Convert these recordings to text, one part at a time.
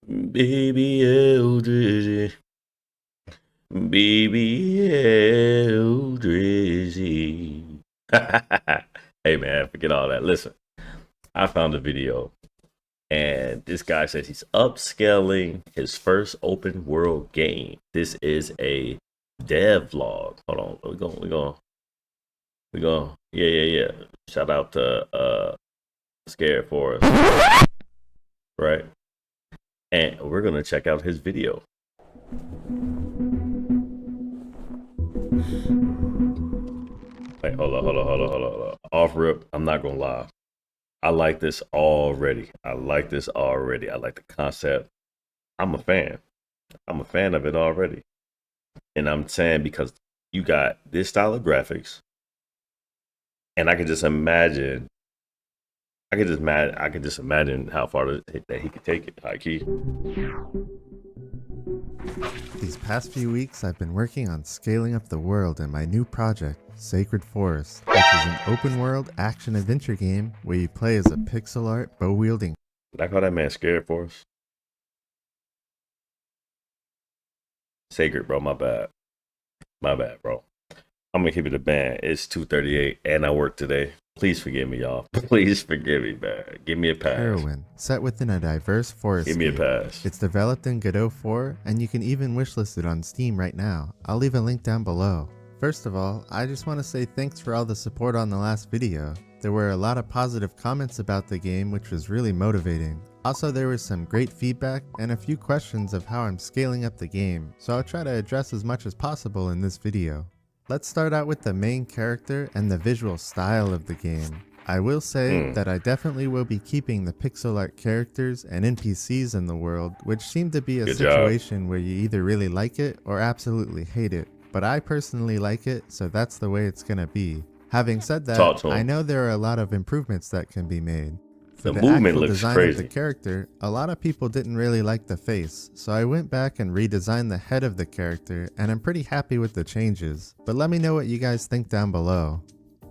Baby Eldridge. Baby Eldridge. Hey man, forget all that. Listen, I found a video and this guy says he's upscaling his first open world game. This is a dev vlog. Hold on, yeah. Shout out to Scared for us, right? And we're gonna check out his video. Wait, hold on. Off rip, I'm not gonna lie. I like this already. I like the concept. I'm a fan. I'm a fan of it already. And I'm saying because you got this style of graphics, and I can just imagine. I can just imagine how far that he could take it. Like he. These past few weeks, I've been working on scaling up the world in my new project, Sacred Forest, which is an open-world action-adventure game where you play as a pixel art bow-wielding. Did I call that man Scared for us? Sacred, bro. My bad, bro. I'm gonna keep it a band. It's 2:38, and I work today. Please forgive me, y'all. Please forgive me, man. Give me a pass. Heroine, set within a diverse forest. Give me a game. pass. It's developed in Godot 4, and you can even wishlist it on Steam right now. I'll leave a link down below. First of all, I just want to say thanks for all the support on the last video. There were a lot of positive comments about the game, which was really motivating. Also, there was some great feedback and a few questions of how I'm scaling up the game, so I'll try to address as much as possible in this video. Let's start out with the main character and the visual style of the game. I will say that I definitely will be keeping the pixel art characters and NPCs in the world, which seem to be a situation where you either really like it or absolutely hate it. But I personally like it, so that's the way it's gonna be. Having said that, I know there are a lot of improvements that can be made. For the movement looks design crazy. Of the character, a lot of people didn't really like the face, so I went back and redesigned the head of the character, and I'm pretty happy with the changes. But let me know what you guys think down below.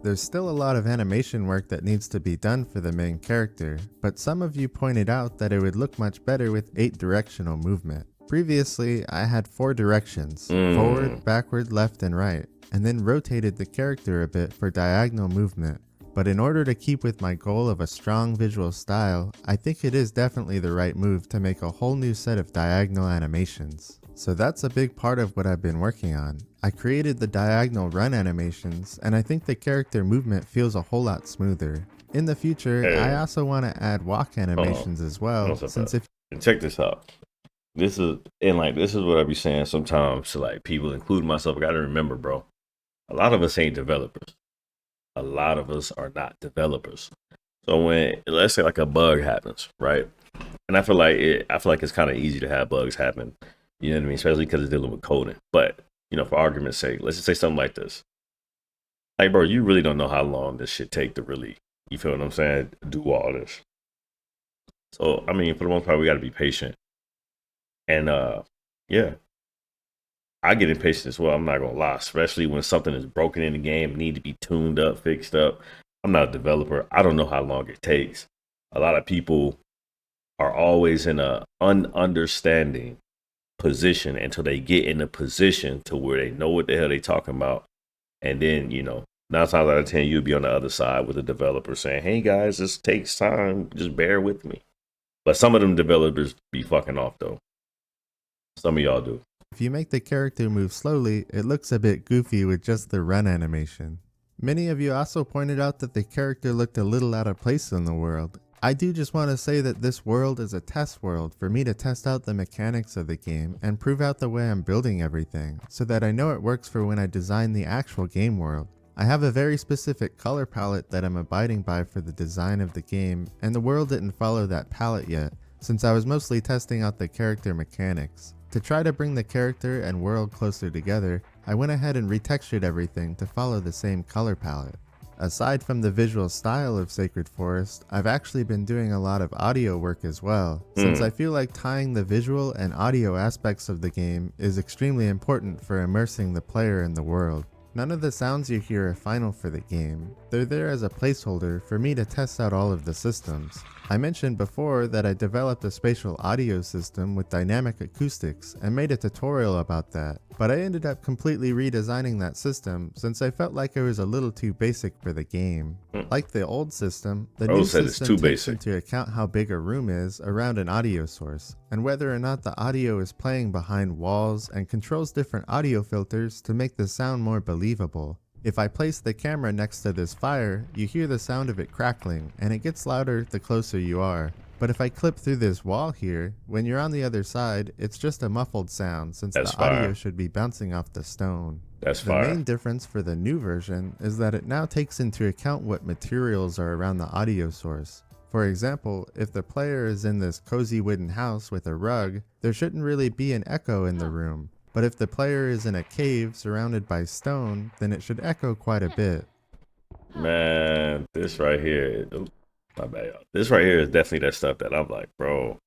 There's still a lot of animation work that needs to be done for the main character, but some of you pointed out that it would look much better with 8 directional movement. Previously, I had 4 directions, forward, backward, left, and right, and then rotated the character a bit for diagonal movement. But in order to keep with my goal of a strong visual style, I think it is definitely the right move to make a whole new set of diagonal animations. So that's a big part of what I've been working on. I created the diagonal run animations, and I think the character movement feels a whole lot smoother. In the future, I also want to add walk animations as well, since if— Check this out. This is what I be saying sometimes to like people, including myself. I gotta remember, bro. A lot of us ain't developers. A lot of us are not developers. So when, let's say like a bug happens, right? And I feel like it's kind of easy to have bugs happen. You know what I mean? Especially because it's dealing with coding. But, you know, for argument's sake, let's just say something like this. Like, bro, you really don't know how long this shit take to really, you feel what I'm saying, do all this. So, I mean, for the most part, we got to be patient. And, yeah. I get impatient as well, I'm not gonna lie, especially when something is broken in the game, need to be tuned up, fixed up. I'm not a developer. I don't know how long it takes. A lot of people are always in a ununderstanding position until they get in a position to where they know what the hell they talking about. And then, you know, 9 times out of 10, you'll be on the other side with a developer saying, hey guys, this takes time, just bear with me. But some of them developers be fucking off though. Some of y'all do. If you make the character move slowly, it looks a bit goofy with just the run animation. Many of you also pointed out that the character looked a little out of place in the world. I do just want to say that this world is a test world for me to test out the mechanics of the game and prove out the way I'm building everything, so that I know it works for when I design the actual game world. I have a very specific color palette that I'm abiding by for the design of the game, and the world didn't follow that palette yet, since I was mostly testing out the character mechanics. To try to bring the character and world closer together, I went ahead and retextured everything to follow the same color palette. Aside from the visual style of Sacred Forest, I've actually been doing a lot of audio work as well, since I feel like tying the visual and audio aspects of the game is extremely important for immersing the player in the world. None of the sounds you hear are final for the game. They're there as a placeholder for me to test out all of the systems. I mentioned before that I developed a spatial audio system with dynamic acoustics and made a tutorial about that, but I ended up completely redesigning that system since I felt like it was a little too basic for the game. Like the old system, the Bro new said it's system too takes basic. into account how big a room is around an audio source, and whether or not the audio is playing behind walls, and controls different audio filters to make the sound more believable. If I place the camera next to this fire, you hear the sound of it crackling, and it gets louder the closer you are. But if I clip through this wall here, when you're on the other side, it's just a muffled sound since That's the audio fire. should be bouncing off the stone. That's The main fire. difference for the new version is that it now takes into account what materials are around the audio source. For example, if the player is in this cozy wooden house with a rug, there shouldn't really be an echo in the room. But if the player is in a cave surrounded by stone, then it should echo quite a bit. Man, this right here, my bad, y'all. This right here is definitely that stuff that I'm like, bro.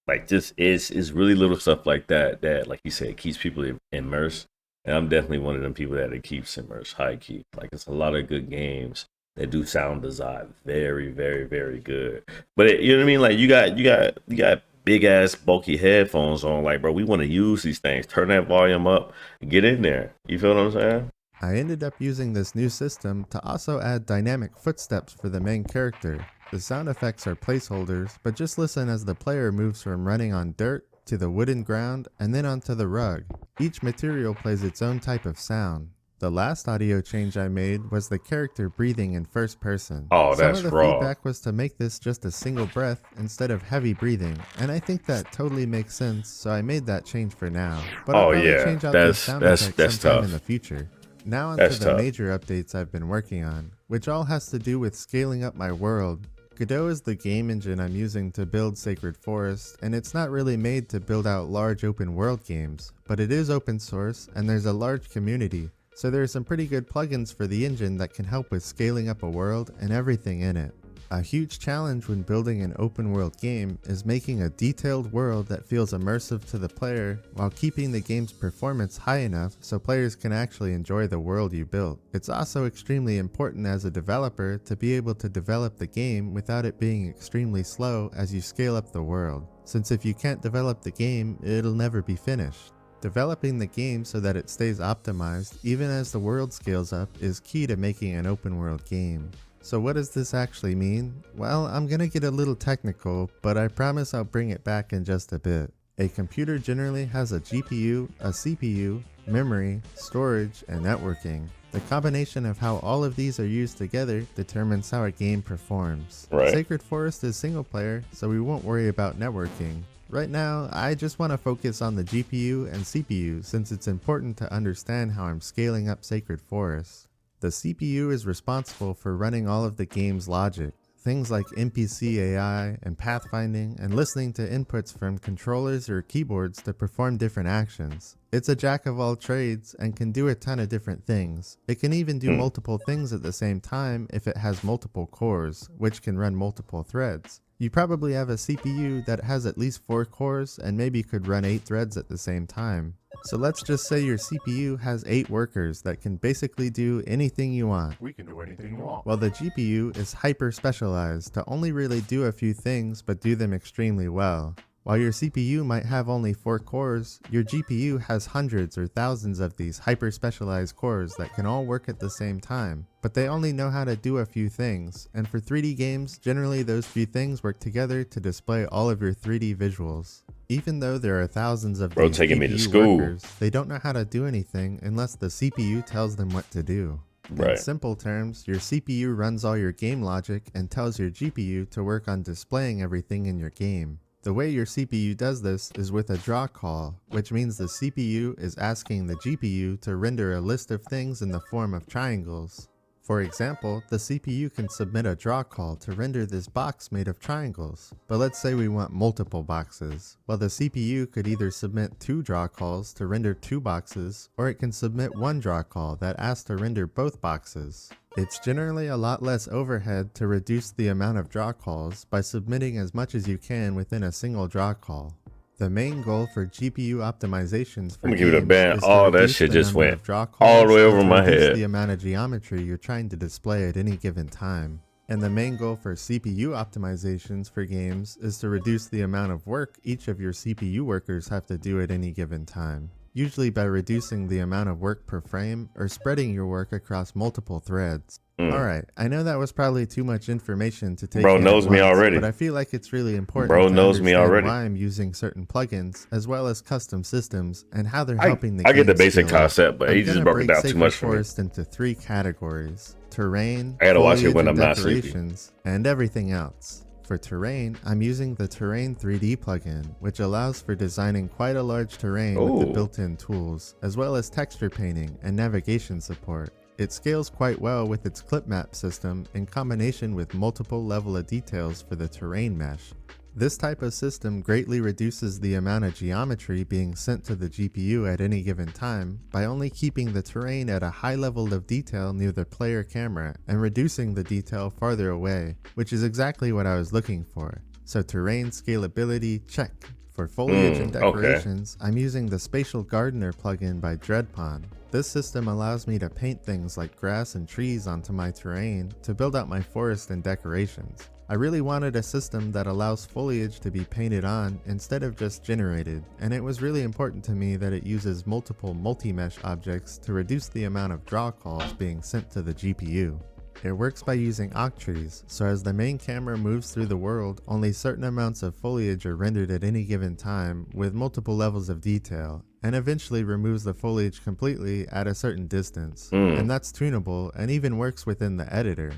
Like, this is really little stuff like that, like you said, keeps people immersed. And I'm definitely one of them people that it keeps immersed, high key. Like, it's a lot of good games that do sound design very, very, very good. But you know what I mean? Like, you got big ass bulky headphones on. Like, bro, we want to use these things. Turn that volume up. Get in there. You feel what I'm saying? I ended up using this new system to also add dynamic footsteps for the main character. The sound effects are placeholders, but just listen as the player moves from running on dirt to the wooden ground and then onto the rug. Each material plays its own type of sound. The last audio change I made was the character breathing in first person. Oh, Some that's of the raw. feedback was to make this just a single breath instead of heavy breathing, and I think that totally makes sense, so I made that change for now. But I'll Oh probably yeah, change out those sound effects that's sometime tough. in the future. Now onto That's the tough. major updates I've been working on, which all has to do with scaling up my world. Godot is the game engine I'm using to build Sacred Forest, and it's not really made to build out large open world games, but it is open source and there's a large community, so there are some pretty good plugins for the engine that can help with scaling up a world and everything in it. A huge challenge when building an open world game is making a detailed world that feels immersive to the player while keeping the game's performance high enough so players can actually enjoy the world you built. It's also extremely important as a developer to be able to develop the game without it being extremely slow as you scale up the world, since if you can't develop the game, it'll never be finished. Developing the game so that it stays optimized even as the world scales up is key to making an open world game. So what does this actually mean? Well, I'm gonna get a little technical, but I promise I'll bring it back in just a bit. A computer generally has a GPU, a CPU, memory, storage, and networking. The combination of how all of these are used together determines how a game performs. Right. Sacred Forest is single player, so we won't worry about networking. Right now, I just want to focus on the GPU and CPU since it's important to understand how I'm scaling up Sacred Forest. The CPU is responsible for running all of the game's logic, things like NPC AI and pathfinding and listening to inputs from controllers or keyboards to perform different actions. It's a jack of all trades and can do a ton of different things. It can even do multiple things at the same time if it has multiple cores, which can run multiple threads. You probably have a CPU that has at least 4 cores and maybe could run 8 threads at the same time. So let's just say your CPU has 8 workers that can basically do anything you want. We can do anything you want. While the GPU is hyper specialized to only really do a few things but do them extremely well. While your CPU might have only 4 cores, your GPU has hundreds or thousands of these hyper-specialized cores that can all work at the same time, but they only know how to do a few things, and for 3D games, generally those few things work together to display all of your 3D visuals. Even though there are thousands of Bro these taking me to GPU school. workers, they don't know how to do anything unless the CPU tells them what to do. In Right. simple terms, your CPU runs all your game logic and tells your GPU to work on displaying everything in your game. The way your CPU does this is with a draw call, which means the CPU is asking the GPU to render a list of things in the form of triangles. For example, the CPU can submit a draw call to render this box made of triangles, but let's say we want multiple boxes. Well, the CPU could either submit 2 draw calls to render 2 boxes, or it can submit 1 draw call that asks to render both boxes. It's generally a lot less overhead to reduce the amount of draw calls by submitting as much as you can within a single draw call. The main goal for GPU optimizations for I'm gonna give it a games ban. is to Oh, that reduce shit the just number went of draw all the calls way and over to my reduce head. the amount of geometry you're trying to display at any given time. And the main goal for CPU optimizations for games is to reduce the amount of work each of your CPU workers have to do at any given time, usually by reducing the amount of work per frame or spreading your work across multiple threads. Alright, I know that was probably too much information to take Bro in knows at me once, already. but I feel like it's really important Bro to knows me understand already. why I'm using certain plugins, as well as custom systems, and how they're I helping the I game get the basic scale up. concept, but I'm he just gonna broke it break down too Sacred much for me. Forest into 3 categories: terrain, I gotta watch it foliage when and I'm not sleepy. decorations, and everything else. For terrain, I'm using the Terrain 3D plugin, which allows for designing quite a large terrain with the Ooh. built-in tools, as well as texture painting and navigation support. It scales quite well with its clip map system in combination with multiple level of details for the terrain mesh. This type of system greatly reduces the amount of geometry being sent to the GPU at any given time by only keeping the terrain at a high level of detail near the player camera and reducing the detail farther away, which is exactly what I was looking for. So terrain scalability, check. For foliage and Okay. decorations, I'm using the Spatial Gardener plugin by Dreadpon. This system allows me to paint things like grass and trees onto my terrain to build out my forest and decorations. I really wanted a system that allows foliage to be painted on instead of just generated, and it was really important to me that it uses multiple multi-mesh objects to reduce the amount of draw calls being sent to the GPU. It works by using octrees, so as the main camera moves through the world, only certain amounts of foliage are rendered at any given time with multiple levels of detail, and eventually removes the foliage completely at a certain distance. And that's tunable and even works within the editor.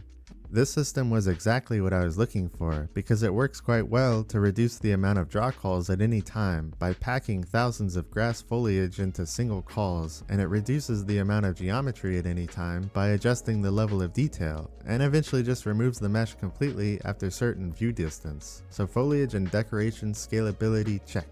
This system was exactly what I was looking for because it works quite well to reduce the amount of draw calls at any time by packing thousands of grass foliage into single calls, and it reduces the amount of geometry at any time by adjusting the level of detail, and eventually just removes the mesh completely after certain view distance. So foliage and decoration scalability, check.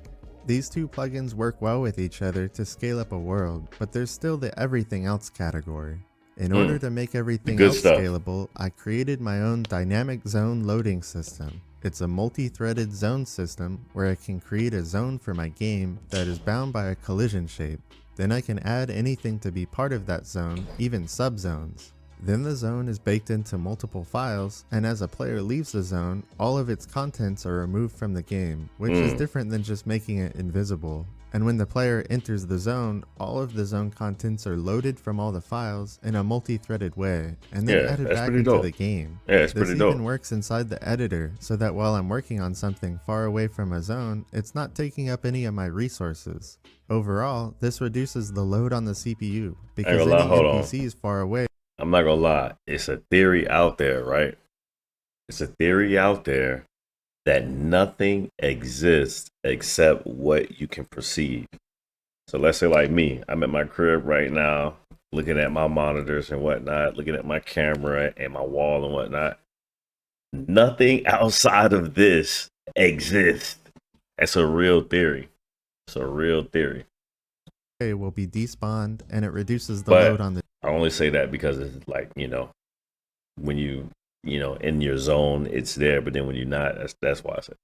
These two plugins work well with each other to scale up a world, but there's still the everything else category. In order to make everything Good else stuff. scalable, I created my own dynamic zone loading system. It's a multi-threaded zone system where I can create a zone for my game that is bound by a collision shape. Then I can add anything to be part of that zone, even subzones. Then the zone is baked into multiple files, and as a player leaves the zone, all of its contents are removed from the game, which is different than just making it invisible. And when the player enters the zone, all of the zone contents are loaded from all the files in a multi-threaded way, and then Yeah, added that's back pretty into dope. the game. Yeah, it's This pretty even dope. works inside the editor, so that while I'm working on something far away from a zone, it's not taking up any of my resources. Overall, this reduces the load on the CPU, because gonna lie, any hold on. NPCs far away I'm not gonna lie. It's a theory out there, right? It's a theory out there that nothing exists except what you can perceive. So let's say like me, I'm at my crib right now, looking at my monitors and whatnot, looking at my camera and my wall and whatnot. Nothing outside of this exists. That's a real theory. It's a real theory. will be despawned, and it reduces the But load on the I only say that because it's like, when in your zone, it's there, but then when you're not, that's why I said.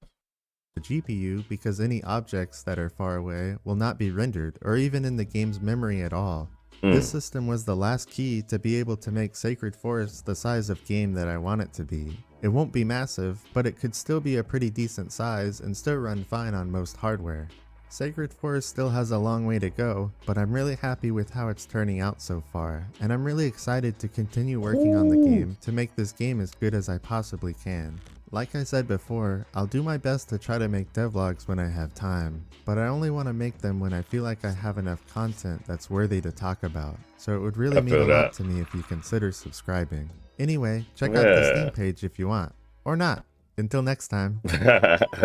GPU, because any objects that are far away will not be rendered or even in the game's memory at all. This system was the last key to be able to make Sacred Forest the size of game that I want it to be. It won't be massive, but it could still be a pretty decent size and still run fine on most hardware. Sacred Forest still has a long way to go, but I'm really happy with how it's turning out so far, and I'm really excited to continue working on the game to make this game as good as I possibly can. Like I said before, I'll do my best to try to make devlogs when I have time, but I only want to make them when I feel like I have enough content that's worthy to talk about, so it would really I mean a feel lot that. to me if you consider subscribing. Anyway, check out the Steam page if you want, or not. Until next time.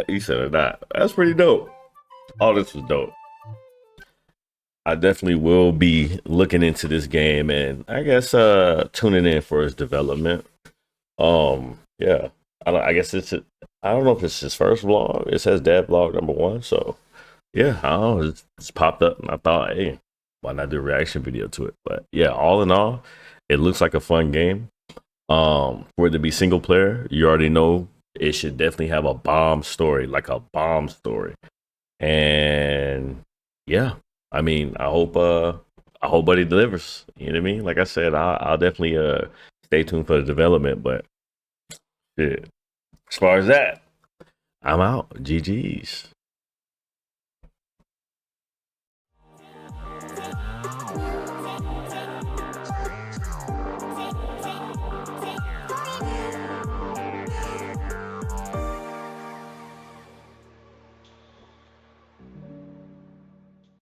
You said it not. That's pretty dope. All this was dope. I definitely will be looking into this game and I guess tuning in for its development. Yeah. I guess I don't know if it's his first vlog. It says dad vlog #1. So yeah, I don't know. It's popped up and I thought, hey, why not do a reaction video to it? But yeah, all in all, it looks like a fun game. For it to be single player, you already know it should definitely have a bomb story, like a bomb story. And yeah, I mean, I hope Buddy delivers. You know what I mean? Like I said, I'll definitely stay tuned for the development. But Shit. As far as that, I'm out. GG's.